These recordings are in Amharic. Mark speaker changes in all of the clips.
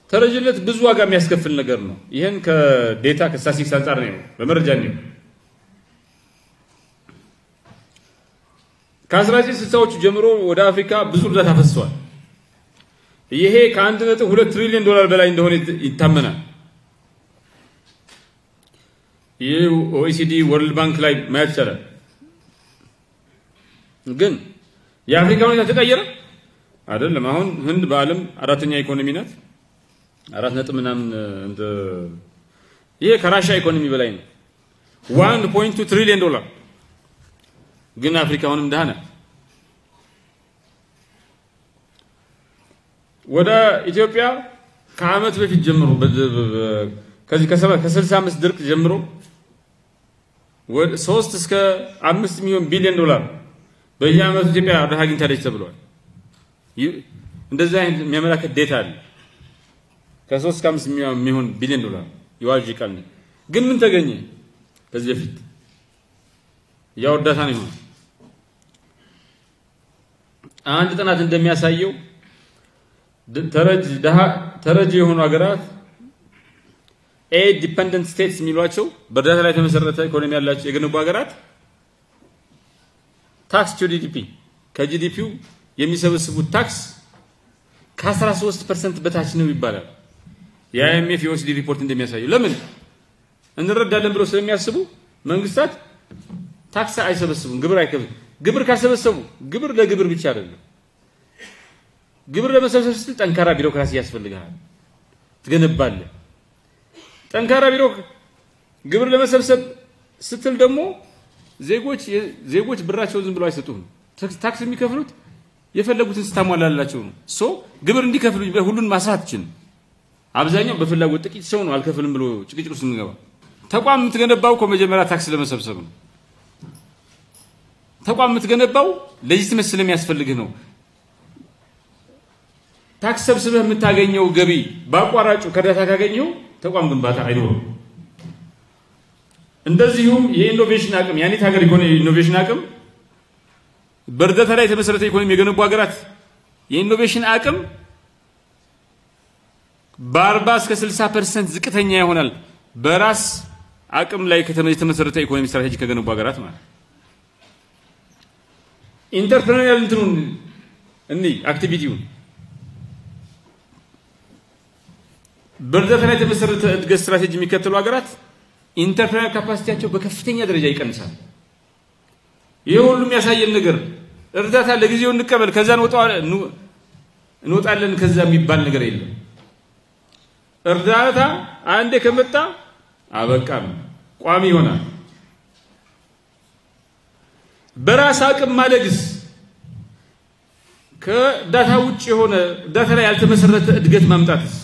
Speaker 1: ተረጅነት ብዙ ዋጋ የሚያስከፍል ነገር ነው ይሄን ከዴታ ከስታቲስቲክስ አንፃር ነው በመረጃ ነው ከ1960ዎቹ ጀምሮ ወደ አፍሪካ ብዙ እርዳታ ፈስሷል ይሄ ከ1.2 ትሪሊዮን ዶላር በላይ እንደሆነ ይታመናል የኦኢሲዲ ወርልድ ባንክ ላይ ማየት ይችላል ግን የአፍሪካ ሁኔታ ተቀየረ አይደለም አሁን ህንድ በዓለም አራተኛ ኢኮኖሚ ናት 4 ምናምን እንደ ይሄ ከራሻ ኢኮኖሚ በላይ ነው 1.2 ትሪሊዮን ዶላር ግን አፍሪካውንም ደሃና ወደ ኢትዮጵያ ከአመት በፊት ጀምሮ ከዚህ ከ65 ድርቅ ጀምሮ ወደ 3 እስከ 5 ሚሊዮን ቢሊዮን ዶላር በየአመቱ ኢትዮጵያ እርዳታ አግኝታለች ተብሏል እንደዛ የሚያመላክት ዴታ አለ ከ3 እስከ 5 ሚሊዮን ቢሊዮን ዶላር ይዋጅቃል ግን ምን ተገኘ ከዚህ በፊት ያው እርዳታ ነው አንድ ጥናት እንደሚያሳየው ተረጂ የሆኑ ሀገራት aid dependent states የሚሏቸው በእርዳታ ላይ ተመሰረተ ኢኮኖሚ ያላቸው የገነቡ ሀገራት ታክስ to GDP ከጂዲፒው የሚሰበስቡት ታክስ ከ13% በታች ነው ይባላል የአይኤምኤፍ የኦኢሲዲ ሪፖርት እንደሚያሳየው ለምን እንረዳለን ብለው ስለሚያስቡ መንግስታት ታክስ አይሰበስቡም ግብር አይከፍሉም ግብር ካሰበሰቡ ግብር ለግብር ብቻ አይደለም ግብር ለመሰብሰብ ስትል ጠንካራ ቢሮክራሲ ያስፈልጋል ትገነባለህ ጠንካራ ቢሮ ግብር ለመሰብሰብ ስትል ደግሞ ዜጎች ብራቸው ዝም ብለው አይሰጡም ታክስ የሚከፍሉት የፈለጉትን ስታሟላላቸው ነው ሶ ግብር እንዲከፍሉ ሁሉን ማሳት ይችላል አብዛኛው በፍላጎት ጥቂት ሰው ነው አልከፍልም ብሎ ጭቅጭቅ ውስጥ የሚገባ ተቋም የምትገነባው ከመጀመሪያ ታክስ ለመሰብሰብ ነው ተቋም የምትገነባው ለጂትመስ ስለሚያስፈልግ ነው ታክስ ሰብስበህ የምታገኘው ገቢ ባቋራጩ ከዳታ ካገኘው ተቋም ግንባታ አይኖርም እንደዚሁም የኢኖቬሽን አቅም ያኔት ሀገር ኢኖቬሽን አቅም በእርዳታ ላይ የተመሰረተ ኢኮኖሚ የገነቡ ሀገራት የኢኖቬሽን አቅም በ40 እስከ 60% ዝቅተኛ ይሆናል በራስ አቅም ላይ የተመሰረተ ኢኮኖሚ ስትራቴጂ ከገነቡ ሀገራት ማለት ኢንተርፕረነሪያል እንትኑን አክቲቪቲውን በእርዳታ ላይ የተመሰረተ እድገት ስትራቴጂ የሚከተሉ ሀገራት ኢንተርፕረነሪያል ካፓሲቲያቸው በከፍተኛ ደረጃ ይቀንሳል ይሄ ሁሉ የሚያሳየን ነገር እርዳታ ለጊዜው እንቀበል ከዛ እንወጣለን ከዛ የሚባል ነገር የለም እርዳታ አንዴ ከመጣ አበቃም ቋሚ ይሆናል በራስ አቅም ማደግስ ከዳታ ውጭ የሆነ ዳታ ላይ ያልተመሰረተ እድገት ማምጣትስ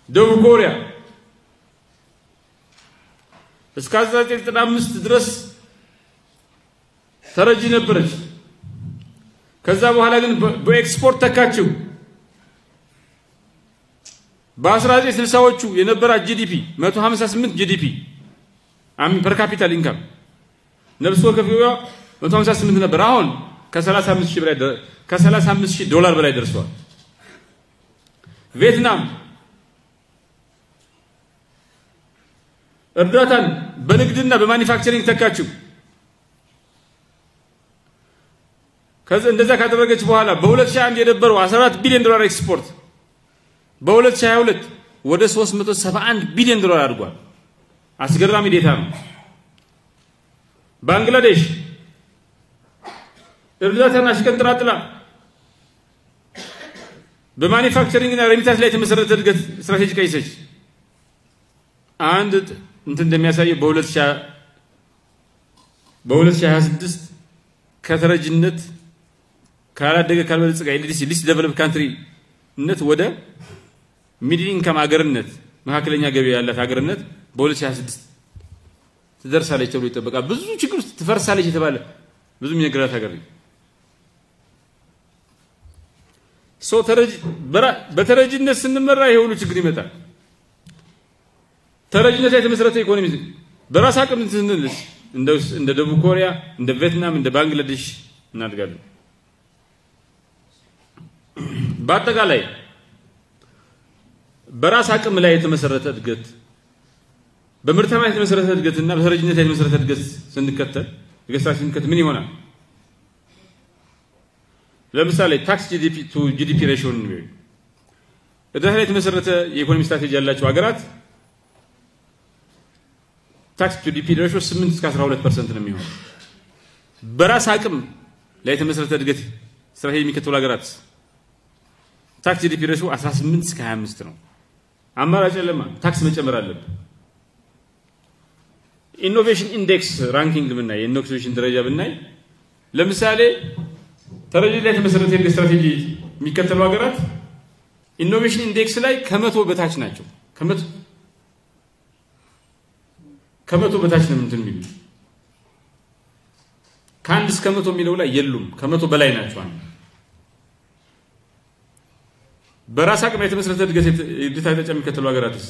Speaker 1: ደቡብ ኮሪያ እስከ 1995 ድረስ ተረጂ ነበረች ከዛ በኋላ ግን በኤክስፖርት ተካቸው በ1960ዎቹ የነበራት ጂዲፒ 158 ጂዲፒ ፐር ካፒታል ኢንካም ነፍስ ወከፍ ገቢዋ 158 ነበር አሁን ከ35000 ዶላር በላይ ደርሷል ቪየትናም እርዳታን በንግድና በማኒፋክቸሪንግ ተካቸው ከዛ እንደዛ ካደረገች በኋላ በ2001 የነበረው 14 ቢሊዮን ዶላር ኤክስፖርት በ2022 ወደ 371 ቢሊዮን ዶላር አድጓል አስገራሚ ዴታ ነው ባንግላዴሽ እርዳታና አሽከንጥራጥላ በማኒፋክቸሪንግና ሬሚታንስ ላይ የተመሰረተ እድገት ስትራቴጂ ቀይሰች አንድ እንደሚያሳየው በ2026 ከተረጅነት ካላደገ ካልበለጸገ ሊስት ዴቨሎፕ ካንትሪ ነት ወደ ሚድል ኢንካም ሀገርነት መካከለኛ ገቢ ያላት ሀገርነት በ2026 ትደርሳለች ተብሎ ይጠበቃል ብዙ ችግር ውስጥ ትፈርሳለች የተባለ ብዙ የሚነገራት ሀገር ነው ሶ በተረጅነት ስንመራ ይሄ ሁሉ ችግር ይመጣል ተረጅነት ላይ የተመሰረተ ኢኮኖሚ በራስ አቅም እንትንልስ እንደ ደቡብ ኮሪያ እንደ ቪየትናም እንደ ባንግላዴሽ እናድጋለን በአጠቃላይ በራስ አቅም ላይ የተመሰረተ እድገት በምርታማነት የተመሰረተ እድገትና በተረጅነት ላይ የተመሰረተ እድገት ስንከተል ስንከተል ምን ይሆናል? ለምሳሌ ታክስ ጂዲፒ ቱ ጂዲፒ ሬሽዮ ነው። እርዳታ ላይ የተመሰረተ የኢኮኖሚ ስትራቴጂ ያላቸው ሀገራት ታክስ ቱ ጂዲፒ ሬሽዮ 8 እስከ 12% ነው የሚሆነው። በራስ አቅም ላይ የተመሰረተ እድገት ስትራቴጂ የሚከተሉ ሀገራት ታክስ ጂዲፒ ሬሽዮ 18 እስከ 25 ነው። አማራጭ ለማ ታክስ መጨመር አለበት። ኢኖቬሽን ኢንዴክስ ራንኪንግ ብናይ የኢኖቬሽን ደረጃ ብናይ ለምሳሌ ተረጂ ላይ የተመሰረተ የእድገት ስትራቴጂ የሚከተሉ ሀገራት ኢኖቬሽን ኢንዴክስ ላይ ከመቶ በታች ናቸው። ከመቶ በታች ነው እንትን የሚሉ ከአንድ እስከ መቶ የሚለው ላይ የሉም። ከመቶ በላይ ናቸው። በራስ አቅም ላይ የተመሰረተ እድገት የሚከተሉ ሀገራትስ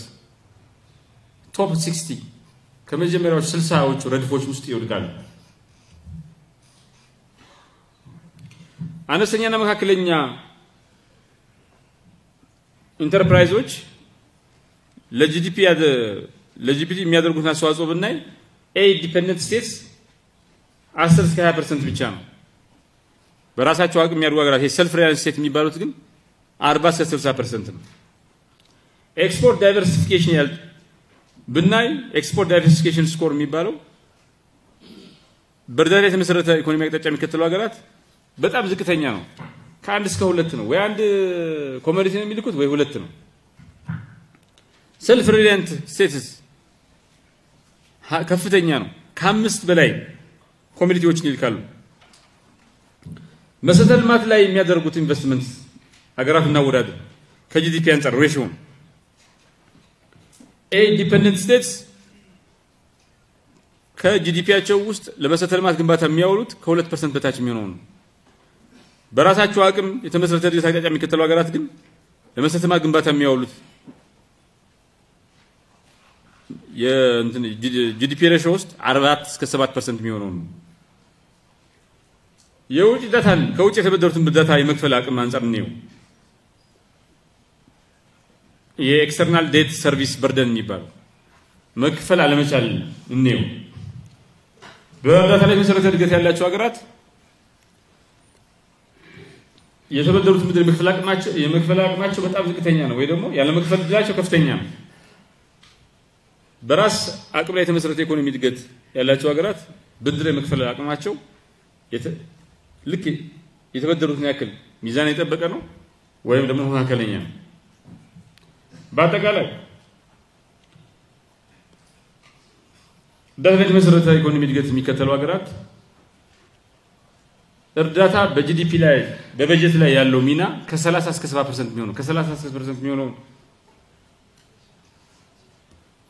Speaker 1: ቶፕ 60 ከመጀመሪያዎቹ 60ዎቹ ረድፎች ውስጥ ይወድቃሉ። አነስተኛና መካከለኛ ኢንተርፕራይዞች ለጂዲፒ የሚያደርጉት አስተዋጽኦ ብናይ ኤድ ዲፔንደንት ስቴትስ 10 እስከ 20% ብቻ ነው። በራሳቸው አቅም የሚያደርጉ ሀገራት የሰልፍ ሪላያንስ ስቴት የሚባሉት ግን 40 እስከ 60% ነው። ኤክስፖርት ዳይቨርሲፊኬሽን ብናይ ኤክስፖርት ዳይቨርሲፊኬሽን ስኮር የሚባለው በእርዳታ ላይ የተመሰረተ ኢኮኖሚ አቅጣጫ የሚከተሉ ሀገራት በጣም ዝቅተኛ ነው። ከአንድ እስከ 2 ነው። ወይ አንድ ኮሞዲቲ ነው የሚልኩት ወይ 2 ነው። ሰልፍ ሪላያንት ስቴትስ ከፍተኛ ነው። ከ5 በላይ ኮሞዲቲዎችን ይልካሉ። መሰረተ ልማት ላይ የሚያደርጉት ኢንቨስትመንት ሀገራት እናወዳደር ከጂዲፒ አንፃር ሬሽዮ ኤድ ዲፔንደንት ስቴትስ ከጂዲፒያቸው ውስጥ ለመሰረተ ልማት ግንባታ የሚያውሉት ከ2% በታች የሚሆነው ነው። በራሳቸው አቅም የተመሰረተ እድገት አቅጣጫ የሚከተሉ ሀገራት ግን ለመሰረተ ልማት ግንባታ የሚያውሉት ጂዲፒ ሬሽዮ ውስጥ 4 እስከ 7% የሚሆነው ነው። የውጭ እርዳታን ከውጭ የተበደሩትን እርዳታ የመክፈል አቅም አንፃር ነው። የኤክስተርናል ዴት ሰርቪስ በርደን የሚባለው መክፈል አለመቻል ነው። በእርዳታ ላይ መሰረተ እድገት ያላቸው ሀገራት የተበደሩት ምድር የመክፈል አቅማቸው በጣም ዝቅተኛ ነው ወይ ደግሞ ያለ መክፈል እድላቸው ከፍተኛ ነው። በራስ አቅም ላይ የተመሰረተ ኢኮኖሚ እድገት ያላቸው ሀገራት ብድር የመክፈል አቅማቸው ልክ የተበደሩትን ያክል ሚዛን የጠበቀ ነው ወይም ደግሞ መካከለኛ ነው። በአጠቃላይ በእርዳታ ላይ የተመሰረተ ኢኮኖሚ እድገት የሚከተሉ ሀገራት እርዳታ በጂዲፒ ላይ በበጀት ላይ ያለው ሚና ከ30 እስከ 70% የሚሆነው ከ30 እስከ 70% የሚሆነው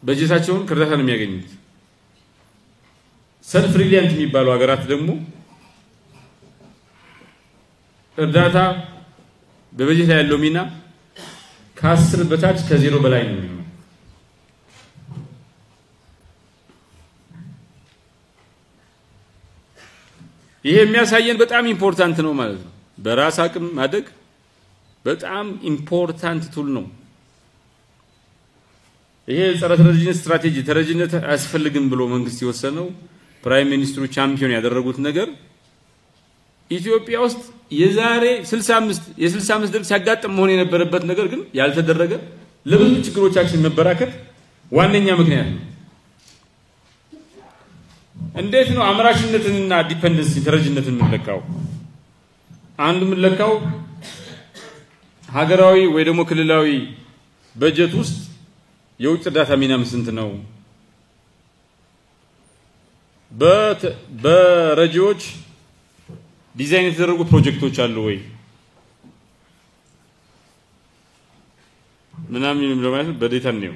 Speaker 1: በጀታቸውን ከእርዳታ ነው የሚያገኙት። ሰልፍ ሪላያንት የሚባሉ ሀገራት ደግሞ እርዳታ በበጀት ላይ ያለው ሚና ከ10 በታች ከ0 በላይ ነው የሚሆነው። ይሄ የሚያሳየን በጣም ኢምፖርታንት ነው ማለት ነው። በራስ አቅም ማደግ በጣም ኢምፖርታንት ቱል ነው። ይሄ ጸረ ተረጂነት ስትራቴጂ ተረጂነት አያስፈልግም ብሎ መንግስት የወሰነው ፕራይም ሚኒስትሩ ቻምፒዮን ያደረጉት ነገር ኢትዮጵያ ውስጥ የዛሬ 65 ድረስ ሲያጋጥም መሆን የነበረበት ነገር ግን ያልተደረገ ለብዙ ችግሮቻችን መበራከት ዋነኛ ምክንያት ነው። እንዴት ነው አምራችነትንና ዲፔንደንስ ተረጂነትን የምንለካው? አንዱ የምንለካው ሀገራዊ ወይ ደግሞ ክልላዊ በጀት ውስጥ የውጭ እርዳታ ሚና ስንት ነው? በረጂዎች ዲዛይን የተደረጉ ፕሮጀክቶች አሉ ወይ ምናምን ለማለት በዴታ ነው።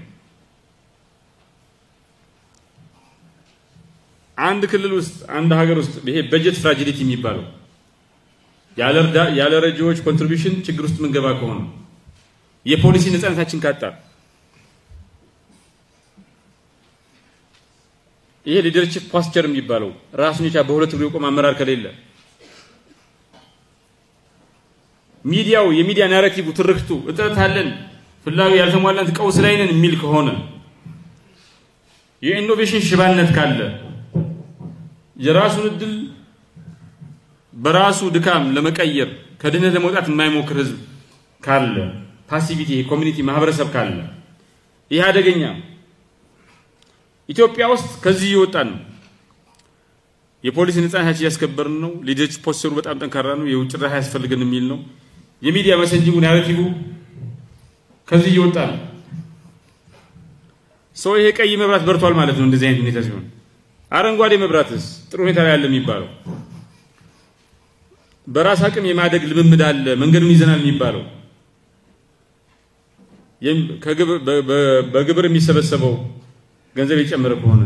Speaker 1: አንድ ክልል ውስጥ አንድ ሀገር ውስጥ ይሄ በጀት ፍራጂሊቲ የሚባለው ያለ ረጂዎች ኮንትሪቢዩሽን ችግር ውስጥ ምንገባ ከሆነ የፖሊሲ ነፃነታችን ካጣ ይሄ ሊደርሺፕ ፖስቸር የሚባለው ራሱን የቻለ በሁለት እግሩ የቆመ አመራር ከሌለ የሚዲያ ናሬቲቭ ትርክቱ እጥረት አለን ፍላጎት ያልተሟላን ቀውስ ላይ ነን የሚል ከሆነ የኢኖቬሽን ሽባነት ካለ የራሱን እድል በራሱ ድካም ለመቀየር ከድህነት ለመውጣት የማይሞክር ህዝብ ካለ ፓሲቪቲ ኮሚኒቲ ማህበረሰብ ካለ ይሄ አደገኛ ኢትዮጵያ ውስጥ ከዚህ ይወጣን የፖሊስ ነፃነታችን ያስከበርን ነው ሊደርስ ፖስቸሩ በጣም ጠንካራ ነው የውጭ ራህ ያስፈልገን የሚል ነው የሚዲያ መሰንጂው ናሬቲቭ ከዚህ ይወጣን ሰው ይሄ ቀይ መብራት በርቷል ማለት ነው እንደዚህ አይነት ሁኔታ ሲሆን አረንጓዴ መብራትስ ጥሩ ሁኔታ ላይ ያለ የሚባለው በራስ አቅም የማደግ ልምምድ አለ መንገዱን ይዘናል የሚባለው በግብር የሚሰበሰበው ገንዘብ የጨመረ ከሆነ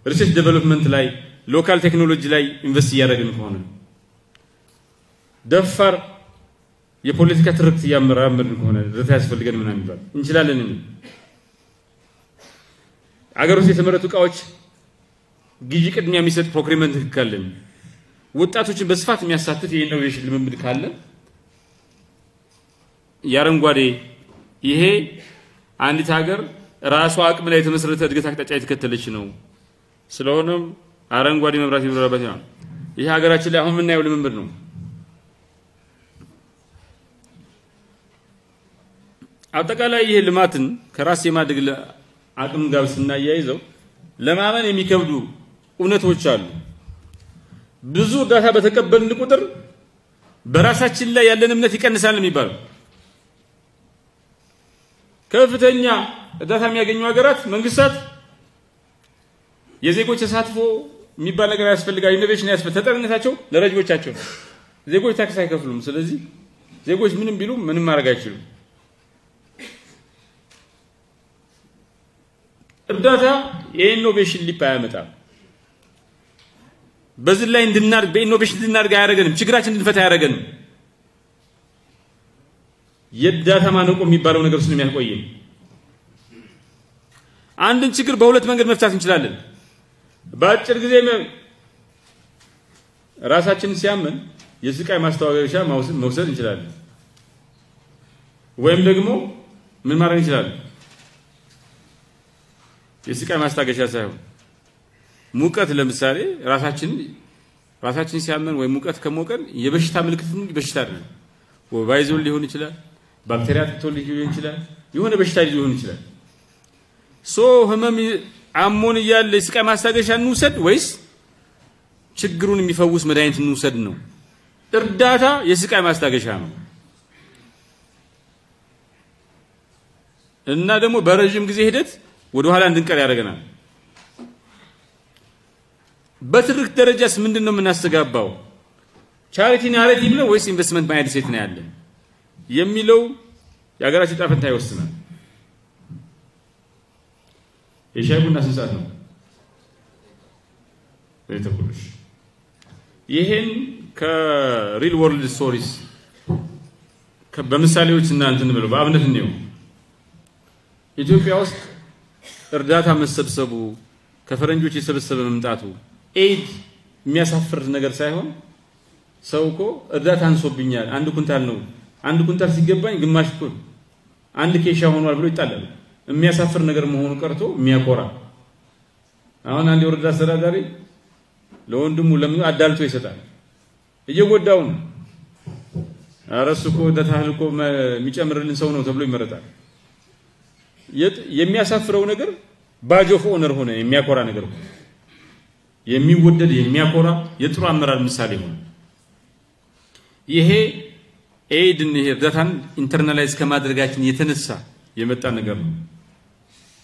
Speaker 1: ሪሰርች ዴቨሎፕመንት ላይ ሎካል ቴክኖሎጂ ላይ ኢንቨስት ያደረግን ከሆነ ደፋር የፖለቲካ ትርክት ያመራመርን ከሆነ ዘታ ያስፈልገን ምናምን ይባል እንችላለን አገር ውስጥ የተመረጡ ቃዎች ግዢ ቅድሚያ የሚሰጥ ፕሮክሪመንት ካለን ወጣቶችን በስፋት የሚያሳትፍ የኢኖቬሽን ልምምድ ካለ ያረንጓዴ ይሄ አንዲት ሀገር ራሷ አቅም ላይ የተመሰረተ እድገት አቅጣጫ የተከተለች ነው ስለሆነም አረንጓዴ መብራት ይበራበት ነው ይሄ ሀገራችን ላይ አሁን ምናየው ልምምድ ነው አጠቃላይ ይሄ ልማትን ከራስ የማድግ አቅም ጋር ስናያይዘው ለማመን የሚከብዱ እውነቶች አሉ ብዙ ዳታ በተቀበልን ቁጥር በራሳችን ላይ ያለን እምነት ይቀንሳል የሚባለው ከፍተኛ ዳታ የሚያገኙ ሀገራት መንግስታት የዜጎች ተሳትፎ የሚባል ነገር ያስፈልጋል ኢኖቬሽን ያስፈልጋል ተጠርነታቸው ለረጅቦቻቸው ዜጎች ታክስ አይከፍሉም ስለዚህ ዜጎች ምንም ቢሉ ምንም ማድረግ አይችሉም እርዳታ የኢኖቬሽን ሊፕ ያመጣል በዚህ ላይ እንድናርግ በኢኖቬሽን እንድናርግ ያደረገንም ችግራችን እንድንፈታ ያደረገንም የዳታ ማነቆ የሚባለው ነገር ስለምን ያቆየን አንድን ችግር በሁለት መንገድ መፍታት እንችላለን በአጭር ጊዜ ራሳችንን ሲያመን የስቃይ ማስተዋወሻ መውሰድ እንችላለን ወይም ደግሞ ምን ማድረግ እንችላለን የስቃይ ማስታገሻ ሳይሆን ሙቀት ለምሳሌ ራሳችን ሲያመን ወይ ሙቀት ከሞቀን የበሽታ ምልክት ነው በሽታ አይደለም ወባይዞል ሊሆን ይችላል ባክቴሪያ ተቶል ሊሆን ይችላል የሆነ በሽታ ሊሆን ይችላል ሶ ህመም አሞን ይያል የስቃይ ማስታገሻ እንውሰድ ወይስ ችግሩን የሚፈውስ መድኃኒት እንውሰድ ነው እርዳታ የስቃይ ማስታገሻ ነው እና ደግሞ በረጅም ጊዜ ሂደት ወደ ኋላ እንድንቀር ያደርገናል በትርክ ደረጃስ ምንድነው የምናስተጋባው ቻሪቲ ናሬቲቭ ነው ወይስ ኢንቨስትመንት ማይንድ ሴት ነው ያለን የሚለው የሀገራችን ጣፈንታ ይወስናል የሻይ ቡና ስንት ነው በተቆልሽ ይሄን ከሪል ወርልድ ስቶሪስ በምሳሌዎች እና እንትን ብለው በአብነት ነው ኢትዮጵያ ውስጥ እርዳታ መሰብሰቡ ከፈረንጆች የሰበሰበ መምጣቱ ኤድ የሚያሳፍር ነገር ሳይሆን ሰውኮ እርዳታ አንሶብኛል አንድ ኩንታል ነው አንድ ኩንታል ሲገባኝ ግማሽ ኩን አንድ ኬሻ ሆኗል ብሎ ይጣላል የሚያሳፍር ነገር መሆኑ ቀርቶ የሚያኮራ አሁን አንድ ወረዳ አስተዳዳሪ ለወንድሙ ለምን አዳልቶ ይሰጣል እየጎዳው ነው አረሱኮ ደታልኮ የሚጨምርልን ሰው ነው ተብሎ ይመረጣል የሚያሳፍረው ነገር ባጅ ኦፍ ኦነር ሆነ የሚያኮራ ነገር ሆነ የሚወደድ የሚያኮራ የጥሩ አመራር ምሳሌ ሆነ ይሄ ኤድን ይሄ እርዳታን ኢንተርናላይዝ ከማድረጋችን የተነሳ የመጣ ነገር ነው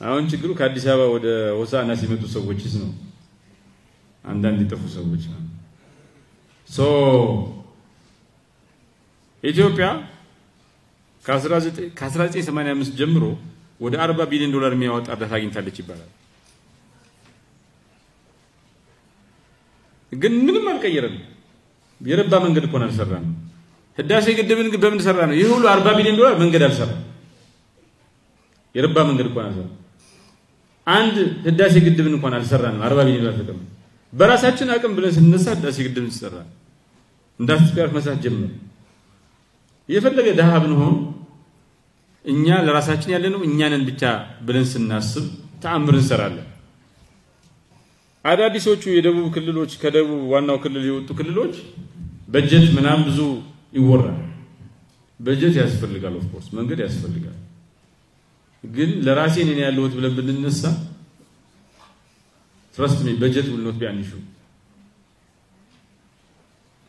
Speaker 1: አሁን ችግሩ ከአዲስ አበባ ወደ ሆሳዕና ሲመጡ ሰዎችስ ነው አንዳንድ ይጠፉ ሰዎች ነው ሶ ኢትዮጵያ ከ1985 ጀምሮ ወደ 40 ቢሊዮን ዶላር የሚያወጣ እርዳታ አግኝታለች ይባላል ግን ምንም አልቀየረም የረባ መንገድ እኮ አልሰራም ህዳሴ ግድብን በምን ሰራ ነው ይሄ ሁሉ 40 ቢሊዮን ዶላር መንገድ አልሰራም የረባ መንገድ እኮ አልሰራም አንድ ህዳሴ ግድብን እንኳን አልሰራንም 40 ቢሊዮን ዶላር ተቀም በራሳችን አቅም ብለን ስንነሳ ህዳሴ ግድብን ሰራ እንዳትስፒያር መስራት ጀመረ የፈለገ ደሃ ብንሆን እኛ ለራሳችን ያለነው እኛንን ብቻ ብለን ስናስብ ተአምር እንሰራለን አዳዲሶቹ የደቡብ ክልሎች ከደቡብ ዋናው ክልል የወጡ ክልሎች በጀት ምናም ብዙ ይወራል በጀት ያስፈልጋል ኦፍ ኮርስ መንገድ ያስፈልጋል ግን ለራሴ እኔ ያለሁት ብለን ብንነሳ trust me budget will not be an issue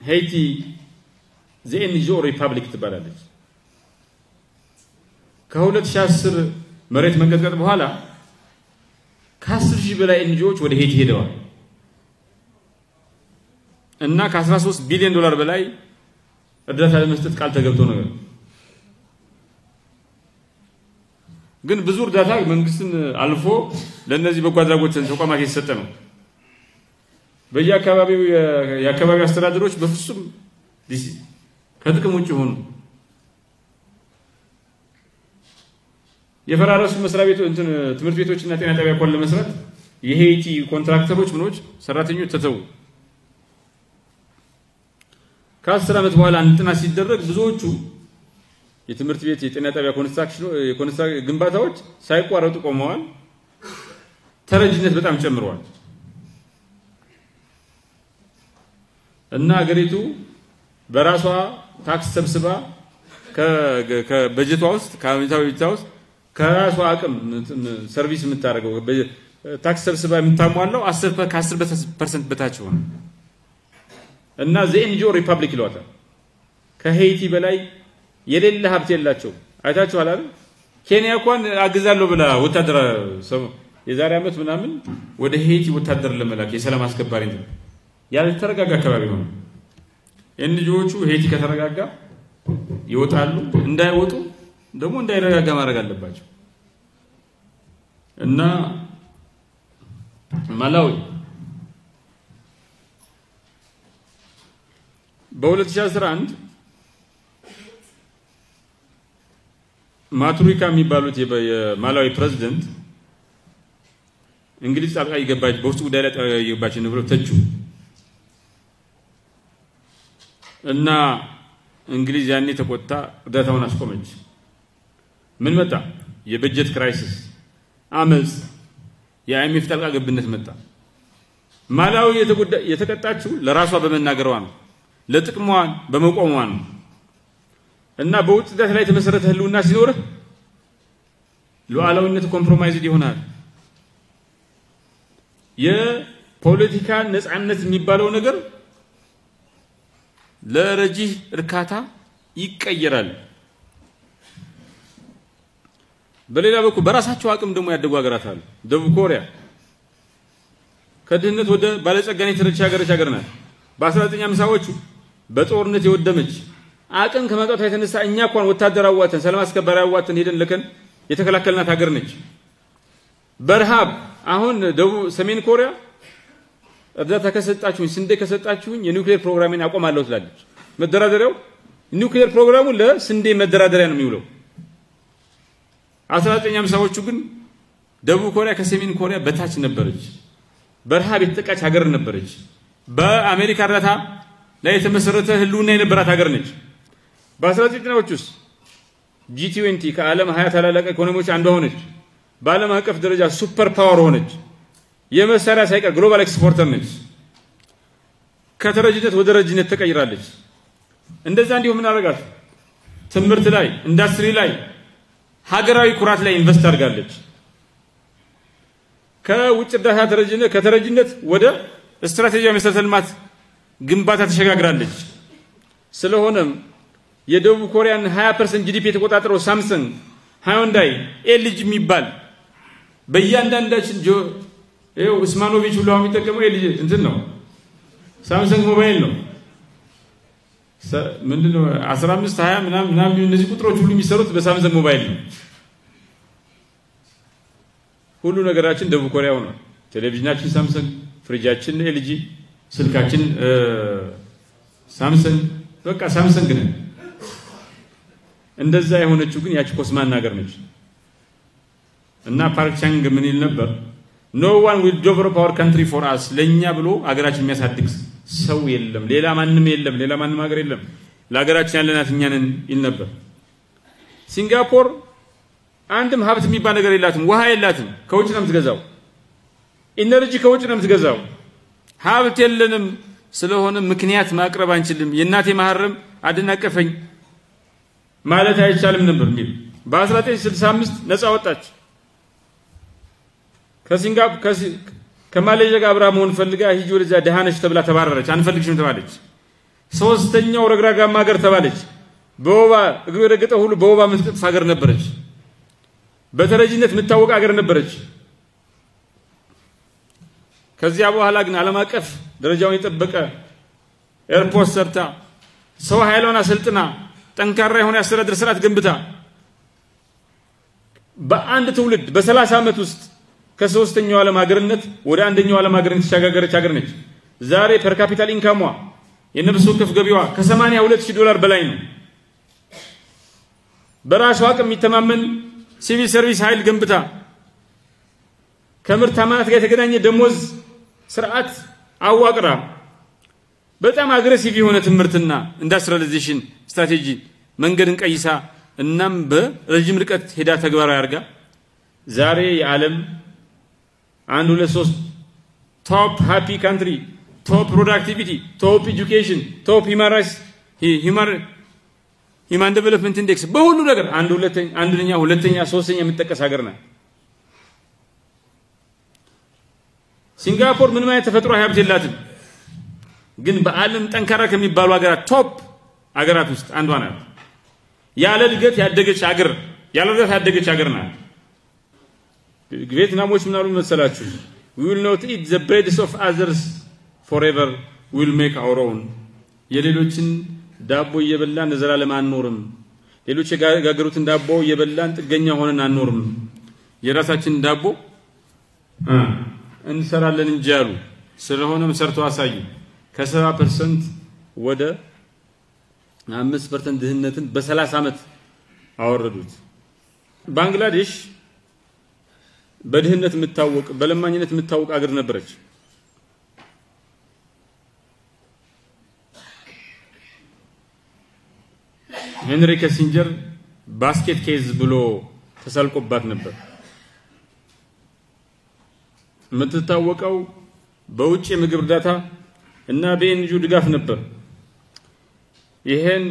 Speaker 1: Haiti the NGO republic ትባላለች ከ2010 መሬት መንቀጥቀጥ በኋላ ከ10,000 በላይ NGOዎች ወደ ሄይቲ ሄደዋል እና ከ13 ቢሊዮን ዶላር በላይ እርዳታ ለመስጠት ቃል ተገብቶ ነበር ግን ብዙ እርዳታ መንግስትን አልፎ ለነዚህ በጎ አድራጎት ተቋማት እየተሰጠ ነው በየአካባቢው የአካባቢው አስተዳደሮች በፍጹም ዲሲ ከጥቅም ውጭ ሆኑ የፈራረሱ መስሪያ ቤቶች ትምህርት ቤቶችና ጤና ጣቢያ ኮን ለመስራት የሄይቲ ኮንትራክተሮች ምኖች ሰራተኞች ተተው ከ10 አመት በኋላ አንጥና ሲደረግ ብዙዎቹ የትምህርት ቤት የጤና ጣቢያ ኮንስትራክሽን ግንባታዎች ሳይቋረጡ ቆመዋል ተረጅነት በጣም ጨምሯል እና አገሪቱ በራሷ ታክስ ሰብስባ ከበጀቷ ውስጥ ከአመታዊ በጀቷ ውስጥ ከራሷ አቅም ሰርቪስ የምታደርገው ታክስ ሰብስባ የምታሟላው 10% በታች ሆነ እና ዘኤንጂኦ ሪፐብሊክ ይሏታል ከሄይቲ በላይ የሌለ ሀብት የላቸው አይታችኋል አይደል ኬንያ እንኳን አግዛለሁ ብላ ወታደር የዛሬ አመት ምናምን ወደ ሄይቲ ወታደር ለመላክ የሰላም አስከባሪ ነው ያልተረጋጋ አካባቢ ነው ኤንጂኦቹ ሄይቲ ከተረጋጋ ይወጣሉ እንዳይወጡ ደግሞ እንዳይረጋጋ ማድረግ አለባቸው እና ማላዊ በ2011 ማቱሪካ የሚባሉት የማላዊ ፕሬዝዳንት እንግሊዝ ጣልቃ ይገባች በውስጥ ጉዳይ ላይ ጣልቃ ይገባች ነው ብለው ተቹ እና እንግሊዝ ያኔ ተቆጣ እርዳታውን አስቆመች ምን መጣ የበጀት ክራይሲስ አመጽ የአይኤምኤፍ ጣልቃ ገብነት መጣ ማላዊ የተቀጣችው ለራሷ በመናገሯ ነው ለጥቅሟ በመቆሟ ነው እና በውጭ ዳት ላይ ተመሰረተ ህልውና ሲኖር ሉዓላዊነት ኮምፕሮማይዝድ ይሆናል የፖለቲካ ነፃነት የሚባለው ነገር ለረጂህ እርካታ ይቀየራል በሌላ በኩል በራሳቸው አቅም ደግሞ ያደጉ ሀገራት አሉ ደቡብ ኮሪያ ከድህነት ወደ ባለጸጋነት የተረጋገረች ሀገር ናት በ1950ዎቹ በጦርነት የወደመች አቅም ከመጣቷ የተነሳ እኛ እንኳን ወታደር አዋተን ሰላም አስከባሪ አዋተን ሄደን ለከን የተከላከልናት ሀገር ነች በረሃብ አሁን ደቡብ ሰሜን ኮሪያ እርዳታ ከሰጣችሁኝ ስንዴ ከሰጣችሁኝ የኒውክሌር ፕሮግራሜን አቆማለሁ ትላለች መደራደሪያው ኒውክሌር ፕሮግራሙ ለስንዴ መደራደሪያ ነው የሚውለው 1950ዎቹ ግን ደቡብ ኮሪያ ከሰሜን ኮሪያ በታች ነበረች በረሃብ የተጠቃች ሀገር ነበረች በአሜሪካ እርዳታ ላይ የተመሰረተ ህልውና የነበራት ሀገር ነች በ1990ዎቹ G20 ከዓለም 20 ታላላቅ ኢኮኖሚዎች አንዷ ሆነች በዓለም አቀፍ ደረጃ ሱፐር ፓወር ሆነች የመሳሪያ ሳይቀር ግሎባል ኤክስፖርተር ነች ከተረጅነት ወደ ረጅነት ተቀይራለች እንደዛ እንዲሁ ምን አረጋት ትምርት ላይ ኢንዱስትሪ ላይ ሀገራዊ ኩራት ላይ ኢንቨስት አድርጋለች ከውጭ እርዳታ ከተረጅነት ወደ ስትራቴጂያዊ መሰረተ ልማት ግንባታ ተሸጋግራለች ስለሆነም የደቡብ ኮሪያን 20% ጂዲፒ የተቆጣጠረው ሳምሰንግ ሃይንዳይ ኤልጂ የሚባል በእያንዳንዳችን ይሄው ኡስማኖቪች ሁሉ የሚጠቀመው ኤልጂ እንትን ነው ሳምሰንግ ሞባይል ነው ምንድነው 15 20 ምናምን እነዚህ ቁጥሮች ሁሉ የሚሰሩት በሳምሰንግ ሞባይል ነው ሁሉ ነገራችን ደቡብ ኮሪያ ሆኗል ቴሌቪዥናችን ሳምሰንግ ፍሪጃችን ኤልጂ ስልካችን ሳምሰንግ በቃ ሳምሰንግ ነው እንደዛ የሆነችው ግን ያቺ ኮስማን ነገር ነች እና ፓርክ ቻንግ ምን ይል ነበር no one will develop our country for us ለኛ ብሎ አገራችን የሚያሳድግ ሰው የለም ሌላ ማንንም የለም ሌላ ማንንም ሀገር የለም ለሀገራችን ያለናት እኛ ነን ይል ነበር ሲንጋፖር አንድም ሀብት የሚባል ነገር የላትም ውሃ የላትም ከውጭ ነው የምትገዛው ኢነርጂ ከውጭ ነው የምትገዛው ሀብት የለንም ስለሆነ ምክንያት ማቅረብ አንችልም የናቴ ማህረም አደናቀፈኝ ማለት አይቻልም ነበር ሚል በ1965 ነፃ ወጣች ከማሌዥያ ጋር አብራ መሆን ፈልጋ ሂጂ ወደዛ ደሃነሽ ተብላ ተባረረች አንፈልግሽም ተባለች ሶስተኛው ረግራጋማ ሀገር ተባለች በወባ እግሩ የረገጠ ሁሉ በወባ ምትጠፍ ሀገር ነበረች በተረጂነት የምታወቅ ሀገር ነበረች ከዚያ በኋላ ግን ዓለም አቀፍ ደረጃውን የጠበቀ ኤርፖርት ሰርታ ሰው ኃይሏን አሰልጥና ጠንካራ የሆነ አስተዳደር ስርዓት ገንብታ በአንድ ትውልድ በ30 ዓመት ውስጥ ከሶስተኛው ዓለም ሀገርነት ወደ አንደኛው ዓለም ሀገርነት ተሻጋገረች ሀገር ነች ዛሬ ፐር ካፒታል ኢንካሟ የነፍስ ወከፍ ገቢዋ ከ82000 በላይ ነው በራሷ አቅም የሚተማመን ሲቪል ሰርቪስ ኃይል ገንብታ ከምርታማነት ጋር የተገናኘ ደሞዝ ስርዓት አዋቅራ በጣም አግሬሲቭ የሆነ ትምርትና ኢንዱስትሪያላይዜሽን ስትራቴጂ መንገድን ቀይሳ እናም በረጅም ርቀት ሄዳ ተግባራዊ አርጋ ዛሬ የዓለም 1 2 3 ቶፕ ሃፒ ካንትሪ ቶፕ ፕሮዳክቲቪቲ ቶፕ ኤጁኬሽን ቶፕ ሂማን ዴቨሎፕመንት ኢንዴክስ በሁሉ ነገር አንደኛ ሁለተኛ ሶስተኛ የምትጠቀስ ሀገር ናት ሲንጋፖር ምን ማለት ተፈጥሮ ሀብት የላትም ግን በዓለም ጠንካራ ከሚባሉ ሀገራት ቶፕ ሀገራት ውስጥ አንዷ ናት ያለ እድገት ያደገች ሀገር ናት ቪየትናሞች ምን አሉ መሰላችሁ we will not eat the breads of others forever we will make our own የሌሎችን ዳቦ እየበላን ለዘላለም አንኖርም ሌሎች የጋገሩትን ዳቦ እየበላን ጥገኛ ሆነን አንኖርም የራሳችን ዳቦ እንሰራለን እንጂ አሉ ስለሆነም ሰርተው አሳዩ ከ70% ወደ 5% ድህነትን በ30 ዓመት አወረዱት ባንግላዴሽ በድህነት የምታወቅ በለማኝነት የምታወቅ ሀገር ነበረች ሄንሪ ኪሲንጀር ባስኬት ኬዝ ብሎ ተሳልቆባት ነበር የምትታወቀው በውጭ የምግብ እርዳታ እና በኤንጂኦ ድጋፍ ነበር ይሄን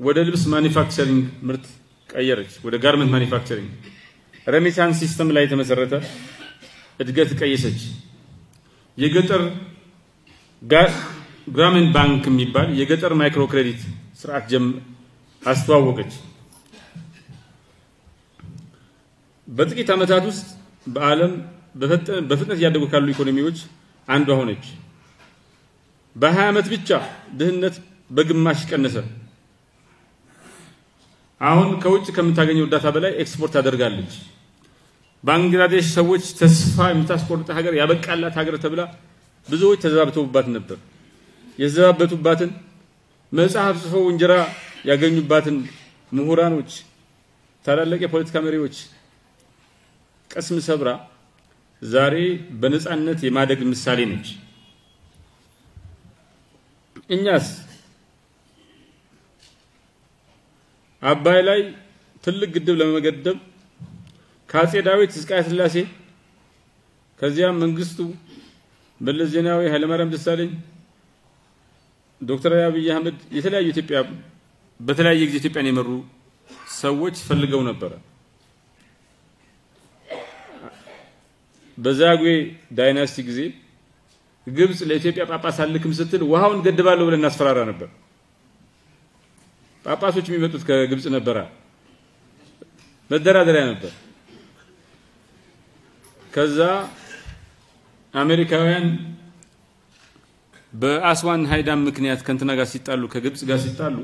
Speaker 1: ወደ ልብስ ማኒፋክቸሪንግ ምርት ቀየረች ወደ ጋርመንት ማኒፋክቸሪንግ ሬሚታንስ ሲስተም ላይ ተመሰረተ እድገት ቀየሰች የገጠር ግራሚን ባንክ የሚባል የገጠር ማይክሮ ክሬዲት ስርዓት አስተዋወቀች በጥቂት ዓመታት ውስጥ በዓለም በፍጥነት ያደጉ ካሉ ኢኮኖሚዎች አንዷ ሆነች በ20 ዓመት ብቻ ድህነት በግማሽ ቀነሰ አሁን ከውጭ ከምታገኘው እርዳታ በላይ ኤክስፖርት ታደርጋለች ባንግላዴሽ ሰዎች ተስፋ የምታስቆርጥ ሀገር ያበቃላት ሀገር ተብላ ብዙዎች ተዛብተውባት ነበር የዘባበቱባትን መጽሐፍ ጽፈው እንጀራ ያገኙባትን ምሁራኖች ታላላቅ የፖለቲካ መሪዎች ቀስም ሰብራ ዛሬ በነጻነት የማደግ ምሳሌ ነች እኛስ አባይ ላይ ትልቅ ግድብ ለመገደብ ከአፄ ዳዊት እስከ ኃይለ ሥላሴ ከዚያም መንግስቱ መለስ ዜናዊ ኃይለማርያም ደሳለኝ ዶክተር አብይ አህመድ የተለያዩ ኢትዮጵያ በተለያየ ጊዜ ኢትዮጵያን የመሩ ሰዎች ፈልገው ነበር በዛጉዌ ዳይናስቲ ጊዜ ግብጽ ለኢትዮጵያ ጳጳስ አልክም ስትል ውሃውን ገድባለሁ ብለን እናስፈራራ ነበር ጳጳሶች የሚመጡት ከግብጽ ነበር መደራደሪያ ነበር ከዛ አሜሪካውያን በአስዋን ሃይዳም ምክንያት ከንተና ጋር ሲጣሉ ከግብጽ ጋር ሲጣሉ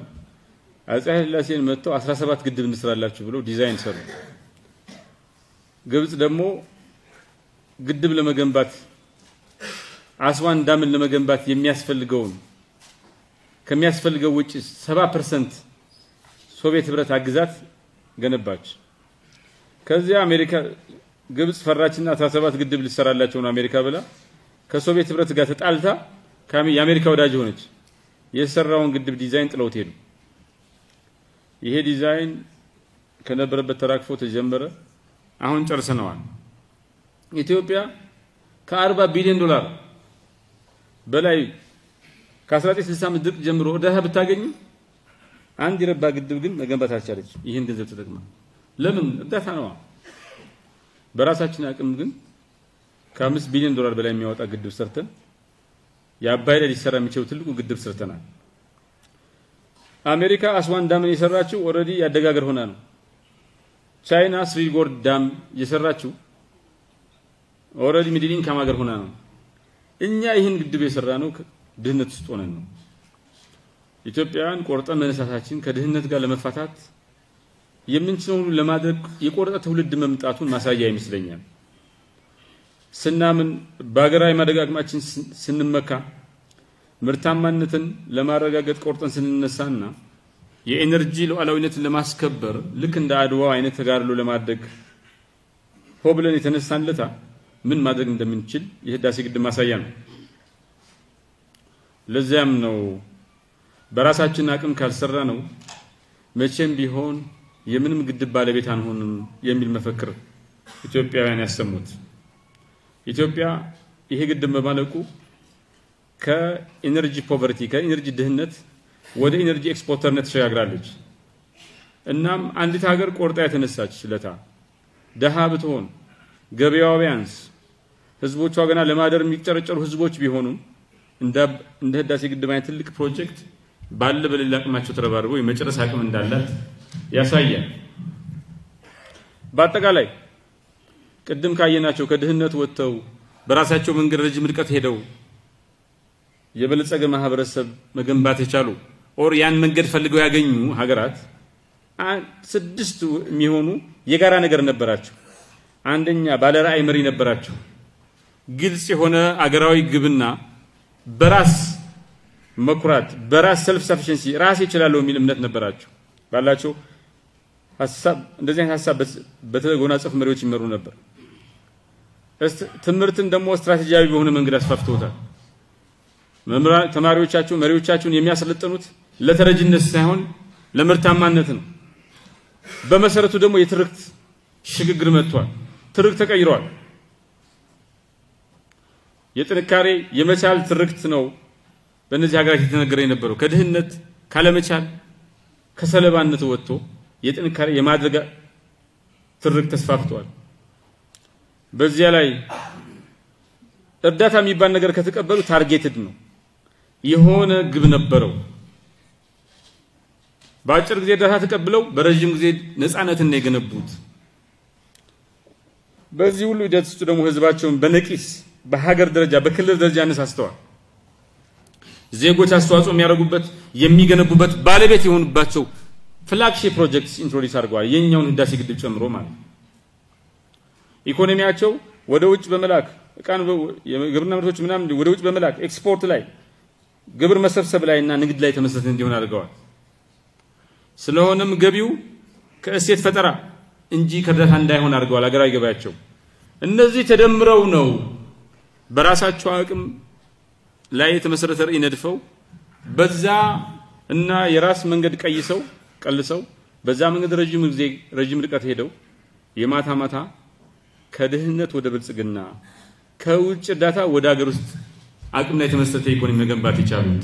Speaker 1: አፄ ኃይለ ሥላሴን መጥተው 17 ግድብ እንስራላችሁ ብለው ዲዛይን ሰሩ ግብጽ ደግሞ ግድብ ለመገንባት አስዋን ዳምን ለመገንባት ከሚያስፈልገው ውጪ 70% ሶቪየት ህብረት አግዛት ገነባች ከዚያ አሜሪካ ግብጽ ፈራችና 17 ግድብ ልሰራላችሁ ነው አሜሪካ ብላ ከሶቪየት ህብረት ጋር ተጣልታ የአሜሪካ ወዳጅ ሆነች የሰራውን ግድብ ዲዛይን ጥለውት ሄዱ ይሄ ዲዛይን ከነበረበት ተራክፎ ተጀመረ አሁን ጨርሰናል ኢትዮጵያ ከ40 ቢሊዮን ዶላር በላይ ከ1965 ድርቅ ጀምሮ እርዳታ ብታገኝ አንድ ይረባ ግድብ ግን መገንባት አልቻለች ይሄን ገንዘብ ተጠቅማ ለምን እርዳታ ነው በራሳችን አቅም ግን ከ5 ቢሊዮን ዶላር በላይ የሚያወጣ ግድብ ሰርተን የአባይ ላይ ሊሰራ የሚችለው ትልቁ ግድብ ሰርተናል አሜሪካ አስዋን ዳምን የሰራችው ኦሬዲ ያደጋገር ሆና ነው ቻይና ስሪጎርድ ዳም የሰራችው ኦሬዲ ሚድል ኢንካም ሀገር ሆና ነው እኛ ይሄን ግድብ የሰራነው ድህነት ውስጥ ሆነን ነው ኢትዮጵያን ቆርጠን መነሳታችን ከድህነት ጋር ለመፋታት የምንችለው ለማድረግ የቆረጠ ትውልድ መምጣቱን ማሳያ ይመስለኛል ስናምን በአገራዊ ማደጋግማችን ስንመካ ምርታማነትን ለማረጋገጥ ቆርጠን ስንነሳና የኤነርጂ ሉዓላዊነትን ለማስከበር ልክ እንደ አድዋ አይነት ተጋድሎ ለማድረግ ሆብለን የተነሳንለታ ምን ማድረግ እንደምንችል የህዳሴ ግድብ ማሳያ ነው ለዚያም ነው በራሳችን አቅም ካልሰራ ነው መቼም ቢሆን የምንም ግድብ ባለቤት አንሆንም የሚል መፈክር ኢትዮጵያውያን ያሰሙት ኢትዮጵያ ይሄ ግድብ በማለቁ ከኢነርጂ ፖቨርቲ ከኢነርጂ ድህነት ወደ ኢነርጂ ኤክስፖርተርነት ተሸጋግራለች እናም አንዲት ሀገር ቆርጣ የተነሳች ለታ ደሃ ብትሆን ገበያው ቢያንስ ህዝቦቿ ገና ለማደር የሚጨረጨሩ ህዝቦች ቢሆኑ እንደ ህዳሴ ግድብ አይነት ትልቅ ፕሮጀክት ባለ በሌላ አቅማቸው ተረባርበው የመጨረስ አቅም እንዳላት ያሳያል በአጠቃላይ ቅድም ካየናቸው ከድህነት ወጥተው በራሳቸው መንገድ ረጅም ርቀት ሄደው የበለጸገ ማህበረሰብ መገንባት የቻሉ ኦር ያን መንገድ ፈልገው ያገኙ ሀገራት ስድስት የሚሆኑ የጋራ ነገር ነበራቸው አንደኛ ባለ ራዕይ መሪ ነበራቸው ግልጽ የሆነ አገራዊ ግብና በራስ መኩራት በራስ ሰልፍ ሰፊሸንሲ ራስ ይችላል የሚል እምነት ነበራቸው ባላቸው ሐሳብ እንደዚህ አይነት ሐሳብ በተጎናጸፉ መሪዎች ይመሩ ነበር ትምህርትን ደግሞ ስትራቴጂያዊ በሆነ መንገድ አስፋፍተውታል ተማሪዎቻቸው መሪዎቻቸውን የሚያሰለጥኑት ለተረጅነት ሳይሆን ለምርታማነት ነው በመሰረቱ ደግሞ የትርክት ሽግግር መጥቷል ትርክት ተቀይሯል የጥንካሬ የመቻል ትርክት ነው በእነዚህ ሀገራት የተነገረ የነበረው ከድህነት ካለመቻል ከሰለባነት ወጥቶ የጥንካሬ የማድረግ ትርክት ተስፋፍቷል በዚያ ላይ እርዳታ የሚባል ነገር ከተቀበሉ ታርጌትድ ነው የሆነ ግብ ነበረው በአጭር ጊዜ እርዳታ ተቀብለው በረጅም ጊዜ ነፃነትን ነው የገነቡት በዚህ ሁሉ ሂደት ውስጥ ደግሞ ህዝባቸውን በነቂስ በሀገር ደረጃ በክልል ደረጃ አነሳስተዋል ዜጎች አስተዋጽኦ የሚያደርጉበት የሚገነቡበት ባለቤት የሆኑባቸው ፍላግሺፕ ፕሮጀክትስ ኢንትሮዲዩስ አድርገዋል የኛውን ህዳሴ ግድብ ጨምሮ ማለት ኢኮኖሚያቸው ወደ ውጭ በመላክ እቃን የግብርና ምርቶች ምናምን ወደ ውጭ በመላክ ኤክስፖርት ላይ ግብር መሰብሰብ ላይና ንግድ ላይ ተመሰረተ እንዲሆን አድርገዋል ስለሆነም ገቢው ከእሴት ፈጠራ እንጂ ከእርዳታ እንዳይሆን አድርገዋል አገራዊ ገበያቸው እነዚህ ተደምረው ነው በራሳቸው አቅም ላይ የተመሰረተ ራዕይ ነድፈው በዛ እና የራስ መንገድ ቀልሰው በዛ መንገድ ረጅም ርቀት ሄደው የማታ ማታ ከድህነት ወደ ብልጽግና ከውጭ እርዳታ ወደ ሀገር ውስጥ አቅም ላይ የተመሰረተ ኢኮኖሚ መገንባት ይቻላል